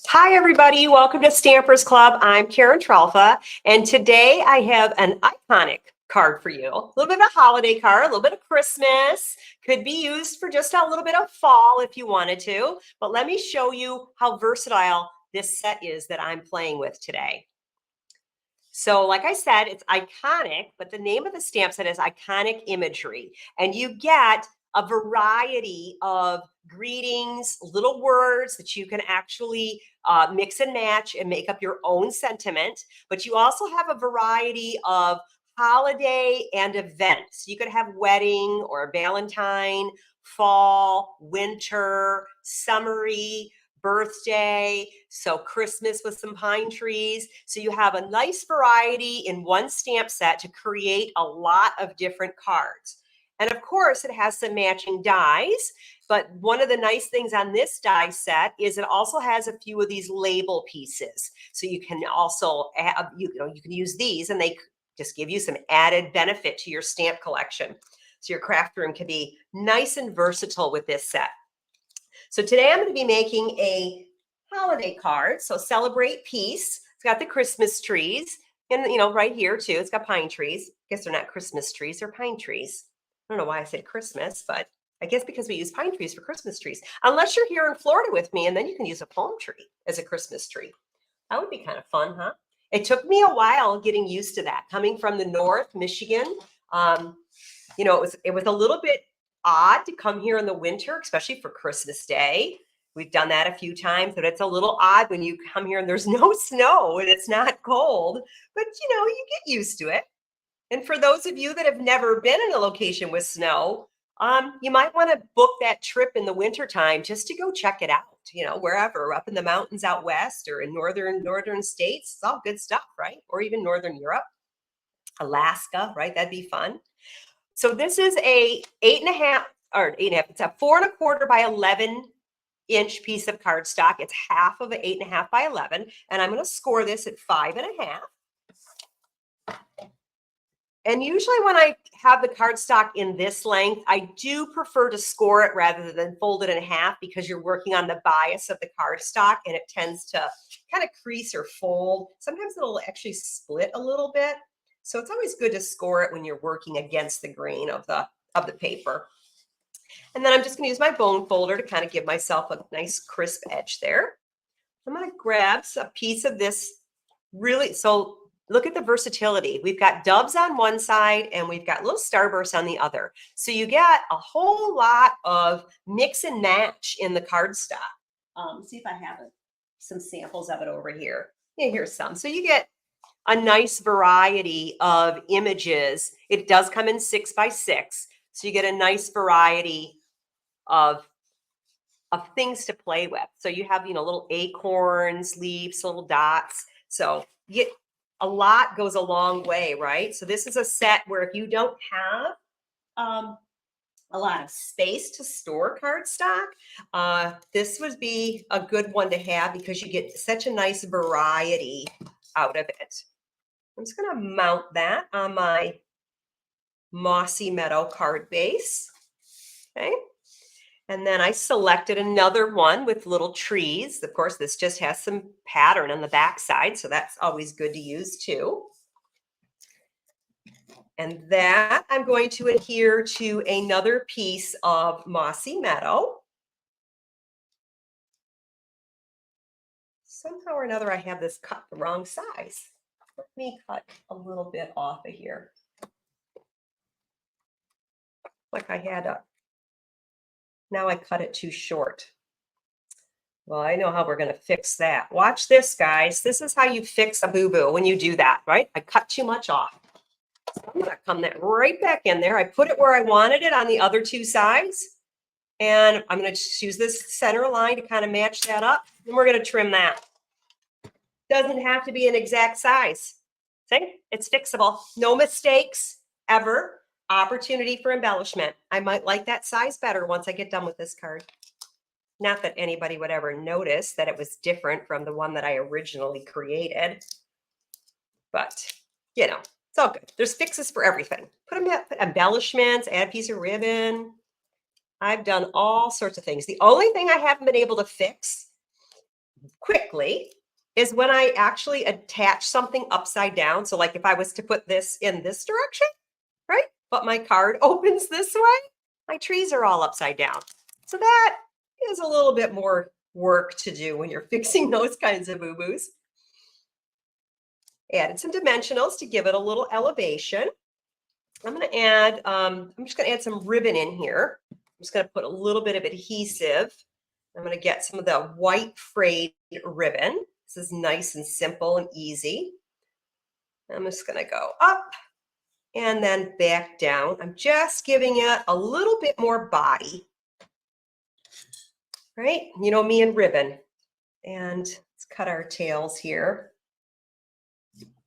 Hi, everybody. Welcome to Stampers Club. I'm Karen Tralfa, and today I have an iconic card for you. A little bit of a holiday card, a little bit of Christmas. Could be used for just a little bit of fall if you wanted to, but let me show you how versatile this set is that I'm playing with today. So like I said, it's iconic, but the name of the stamp set is Iconic Imagery. And you get a variety of greetings, little words that you can actually mix and match and make up your own sentiment. But you also have a variety of holiday and events. You could have wedding or Valentine, fall, winter, summery, birthday, so Christmas with some pine trees. So you have a nice variety in one stamp set to create a lot of different cards. And of course, it has some matching dies. But one of the nice things on this die set is it also has a few of these label pieces. So you can also have, you can use these and they just give you some added benefit to your stamp collection. So your craft room can be nice and versatile with this set. So today I'm going to be making a holiday card. So celebrate peace. It's got the Christmas trees and, right here too, it's got pine trees. I guess they're not Christmas trees, they're pine trees. I don't know why I said Christmas, but I guess because we use pine trees for Christmas trees. Unless you're here in Florida with me, and then you can use a palm tree as a Christmas tree. That would be kind of fun, huh? It took me a while getting used to that. Coming from the North, Michigan, it was a little bit odd to come here in the winter, especially for Christmas Day. We've done that a few times, but it's a little odd when you come here and there's no snow and it's not cold, but you get used to it. And for those of you that have never been in a location with snow, you might want to book that trip in the wintertime just to go check it out, wherever, up in the mountains out west or in northern states. It's all good stuff, right? Or even Northern Europe, Alaska, right? That'd be fun. So this is a 8.5 or 8.5. It's a 4.25 by 11-inch piece of cardstock. It's half of an 8.5 by 11, and I'm going to score this at 5.5. And usually when I have the cardstock in this length, I do prefer to score it rather than fold it in half because you're working on the bias of the cardstock and it tends to kind of crease or fold. Sometimes it'll actually split a little bit. So it's always good to score it when you're working against the grain of the paper. And then I'm just going to use my bone folder to kind of give myself a nice crisp edge there. I'm going to grab a piece of this so look at the versatility. We've got doves on one side and we've got little starbursts on the other. So you get a whole lot of mix and match in the cardstock. See if I have some samples of it over here. Yeah, here's some. So you get a nice variety of images. It does come in 6x6. So you get a nice variety of things to play with. So you have, little acorns, leaves, little dots. So you get a lot goes a long way, right? So this is a set where if you don't have a lot of space to store cardstock, this would be a good one to have because you get such a nice variety out of it. I'm just going to mount that on my Mossy Meadow card base. Okay. And then I selected another one with little trees. Of course, this just has some pattern on the back side, so that's always good to use too. And that I'm going to adhere to another piece of Mossy Meadow. Somehow or another, I have this cut the wrong size. Let me cut a little bit off of here. Like I had now I cut it too short. Well, I know how we're going to fix that. Watch this, guys. This is how you fix a boo-boo when you do that, right? I cut too much off. So I'm going to come that right back in there. I put it where I wanted it on the other two sides. And I'm going to just use this center line to kind of match that up. And we're going to trim that. Doesn't have to be an exact size. See? It's fixable. No mistakes ever. Opportunity for embellishment. I might like that size better once I get done with this card. Not that anybody would ever notice that it was different from the one that I originally created. But, it's all good. There's fixes for everything. Put embellishments, add a piece of ribbon. I've done all sorts of things. The only thing I haven't been able to fix quickly is when I actually attach something upside down. So like if I was to put this in this direction, right? But my card opens this way, my trees are all upside down. So that is a little bit more work to do when you're fixing those kinds of boo-boos. Added some dimensionals to give it a little elevation. I'm going to add, I'm just going to add some ribbon in here. I'm just going to put a little bit of adhesive. I'm going to get some of the white frayed ribbon. This is nice and simple and easy. I'm just going to go up and then back down. I'm just giving it a little bit more body, right? You know me and ribbon. And let's cut our tails here.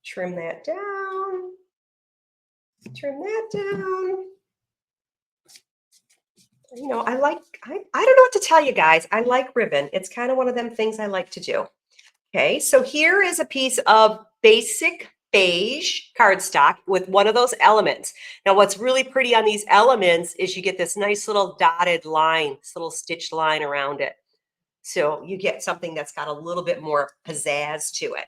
Trim that down. Trim that down. You know, I don't know what to tell you guys. I like ribbon. It's kind of one of them things I like to do. Okay, so here is a piece of basic beige cardstock with one of those elements. Now, what's really pretty on these elements is you get this nice little dotted line, this little stitched line around it. So you get something that's got a little bit more pizzazz to it.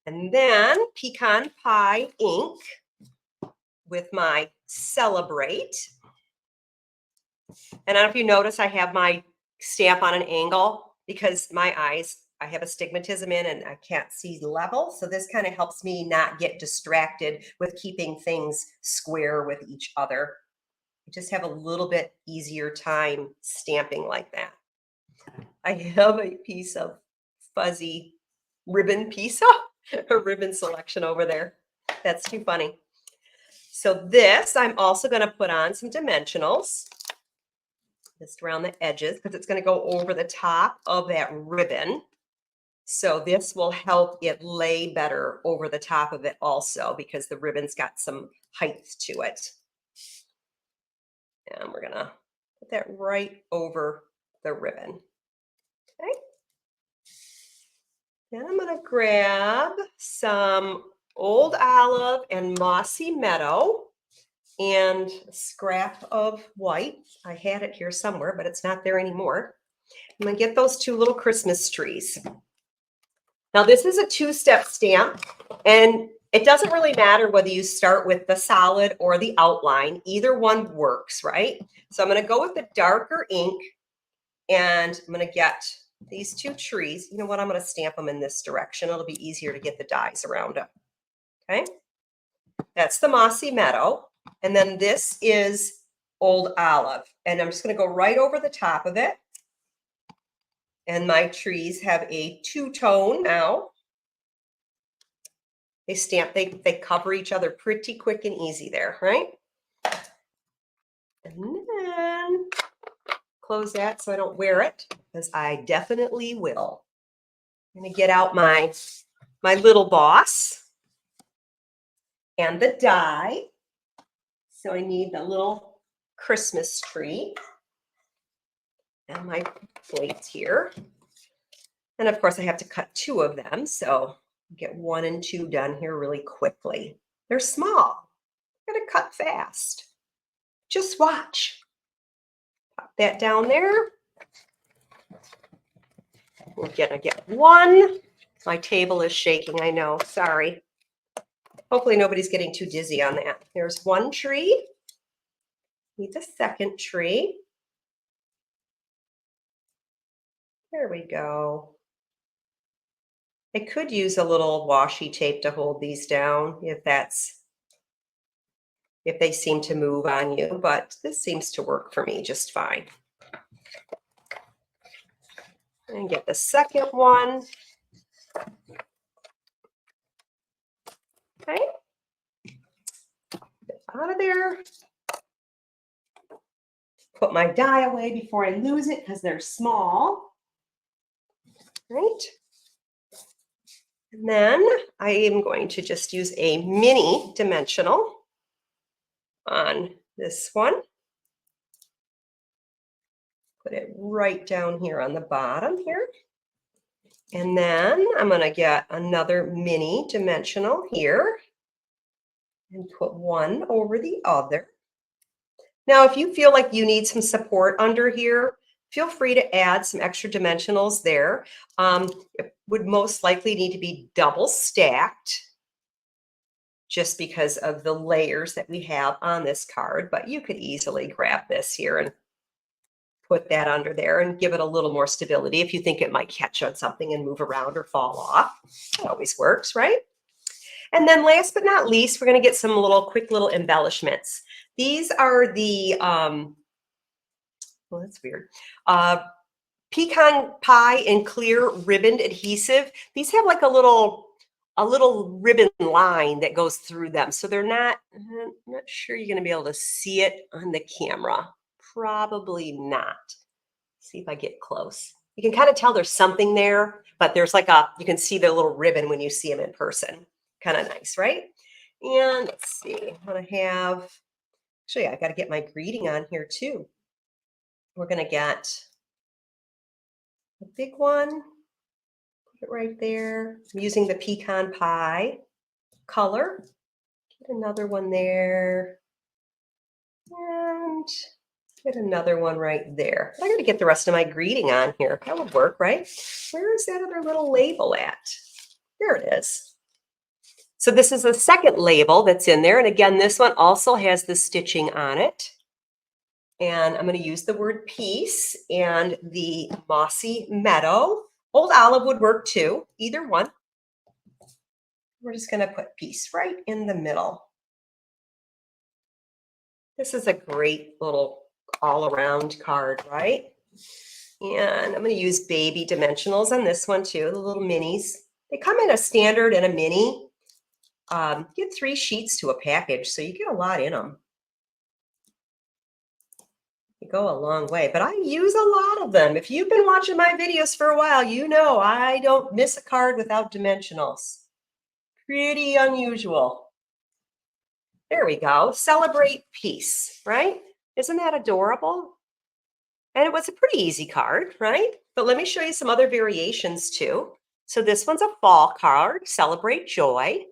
And then pecan pie ink with my Celebrate. And I don't know if you notice I have my stamp on an angle because my eyes, I have astigmatism in and I can't see level. So this kind of helps me not get distracted with keeping things square with each other. I just have a little bit easier time stamping like that. I have a piece of fuzzy ribbon piece, a ribbon selection over there. That's too funny. So this, I'm also going to put on some dimensionals just around the edges because it's going to go over the top of that ribbon. So this will help it lay better over the top of it also because the ribbon's got some height to it. And we're going to put that right over the ribbon. Okay. Then I'm going to grab some Old Olive and Mossy Meadow and a scrap of white. I had it here somewhere, but it's not there anymore. I'm going to get those two little Christmas trees. Now, this is a two-step stamp, and it doesn't really matter whether you start with the solid or the outline. Either one works, right? So I'm going to go with the darker ink, and I'm going to get these two trees. You know what? I'm going to stamp them in this direction. It'll be easier to get the dies around them. Okay? That's the Mossy Meadow. And then this is Old Olive. And I'm just going to go right over the top of it. And my trees have a two-tone now. They cover each other pretty quick and easy there, right? And then close that so I don't wear it, because I definitely will. I'm going to get out my little boss and the die. So I need the little Christmas tree and my plates here. And of course I have to cut two of them. So get 1 and 2 done here really quickly. They're small. I'm going to cut fast. Just watch. Pop that down there. We're going to get 1. My table is shaking, I know. Sorry. Hopefully nobody's getting too dizzy on that. There's 1 tree. Need the second tree. There we go. I could use a little washi tape to hold these down if they seem to move on you, but this seems to work for me just fine. And get the second one. Okay. Get out of there. Put my die away before I lose it because they're small. Right. And then I am going to just use a mini dimensional on this one. Put it right down here on the bottom here. And then I'm going to get another mini dimensional here and put one over the other. Now, if you feel like you need some support under here, Feel free to add some extra dimensionals there. It would most likely need to be double stacked just because of the layers that we have on this card, but you could easily grab this here and put that under there and give it a little more stability if you think it might catch on something and move around or fall off. It always works, right? And then last but not least, we're going to get some quick little embellishments. These are the, well, that's weird. Pecan pie and clear ribboned adhesive. These have like a little ribbon line that goes through them. So they're not, I'm not sure you're going to be able to see it on the camera. Probably not. See if I get close. You can kind of tell there's something there, but there's like you can see the little ribbon when you see them in person. Kind of nice, right? And let's see, I'm going to have, actually, I got to get my greeting on here too. We're going to get a big one, put it right there. I'm using the pecan pie color. Get another one there. And get another one right there. I got to get the rest of my greeting on here. That would work, right? Where is that other little label at? There it is. So this is the second label that's in there. And again, this one also has the stitching on it. And I'm going to use the word peace and the mossy meadow. Old olive would work too, either one. We're just going to put peace right in the middle. This is a great little all-around card, right? And I'm going to use baby dimensionals on this one too, the little minis. They come in a standard and a mini. Get 3 sheets to a package, so you get a lot in them. You go a long way, but I use a lot of them. If you've been watching my videos for a while, you know I don't miss a card without dimensionals. Pretty unusual. There we go. Celebrate peace, right? Isn't that adorable? And it was a pretty easy card, right? But let me show you some other variations too. So this one's a fall card, Celebrate Joy.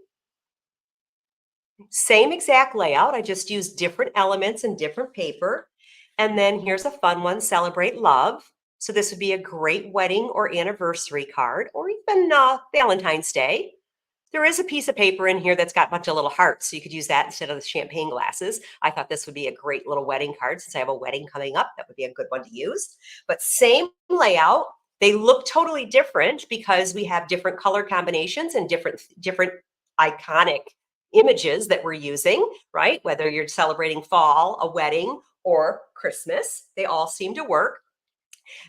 Same exact layout. I just used different elements and different paper. And then here's a fun one, Celebrate Love. So this would be a great wedding or anniversary card, or even Valentine's Day. There is a piece of paper in here that's got a bunch of little hearts, so you could use that instead of the champagne glasses. I thought this would be a great little wedding card since I have a wedding coming up. That would be a good one to use. But same layout. They look totally different because we have different color combinations and different iconic images that we're using, right? Whether you're celebrating fall, a wedding, or Christmas, they all seem to work.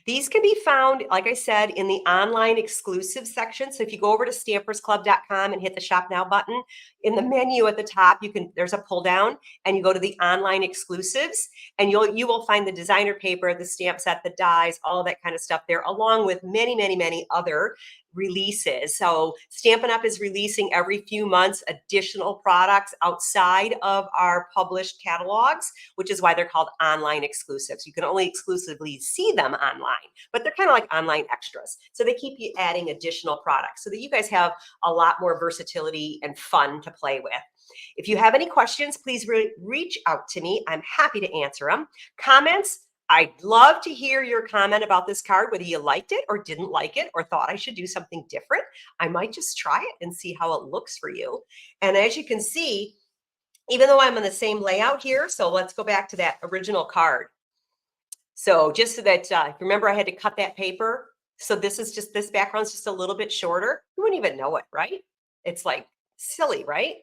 These can be found, like I said, in the online exclusive section. So if you go over to stampersclub.com and hit the Shop Now button, in the menu at the top, there's a pull down and you go to the online exclusives and you will find the designer paper, the stamp set, the dies, all of that kind of stuff there, along with many, many, many other releases. So Stampin' Up is releasing every few months additional products outside of our published catalogs, which is why they're called online exclusives. You can only exclusively see them online, but they're kind of like online extras. So they keep you adding additional products so that you guys have a lot more versatility and fun to play with. If you have any questions, please reach out to me. I'm happy to answer them. Comments, I'd love to hear your comment about this card, whether you liked it or didn't like it or thought I should do something different. I might just try it and see how it looks for you. And as you can see, even though I'm on the same layout here, so let's go back to that original card. So just so that, remember I had to cut that paper. So this background's just a little bit shorter. You wouldn't even know it, right? It's like silly, right?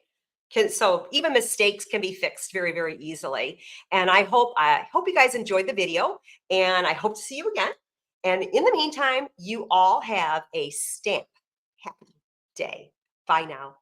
So even mistakes can be fixed very, very easily. And I hope you guys enjoyed the video and I hope to see you again. And in the meantime, you all have a stamp happy day. Bye now.